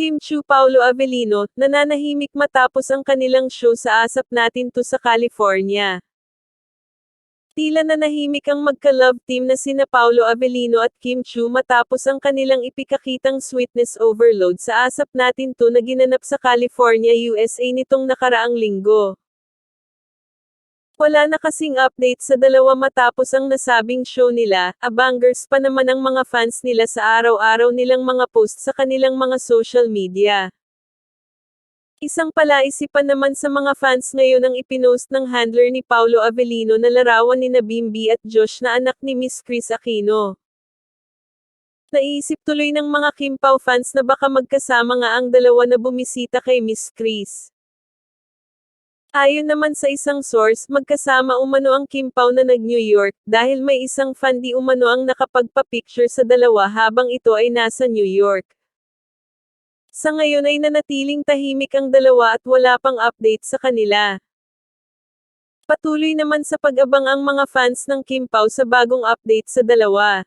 Kim Chu Paulo Avellino, nananahimik matapos ang kanilang show sa Asap Natin 2 sa California. Tila nanahimik ang magka-love team na sina Paulo Avellino at Kim Chu matapos ang kanilang ipikakitang sweetness overload sa Asap Natin 2 na ginanap sa California, USA nitong nakaraang linggo. Wala na kasing update sa dalawa matapos ang nasabing show nila, abangers pa naman ang mga fans nila sa araw-araw nilang mga post sa kanilang mga social media. Isang palaisipan naman sa mga fans ngayon ang ipinost ng handler ni Paulo Avellino na larawan nina Bimbi at Josh na anak ni Miss Kris Aquino. Naisip tuloy ng mga Kim Pao fans na baka magkasama nga ang dalawa na bumisita kay Miss Kris. Ayon naman sa isang source, magkasama umano ang Kim Pao na nag-New York, dahil may isang fan di umano ang nakapagpa-picture sa dalawa habang ito ay nasa New York. Sa ngayon ay nanatiling tahimik ang dalawa at wala pang update sa kanila. Patuloy naman sa pag-abang ang mga fans ng Kim Pao sa bagong update sa dalawa.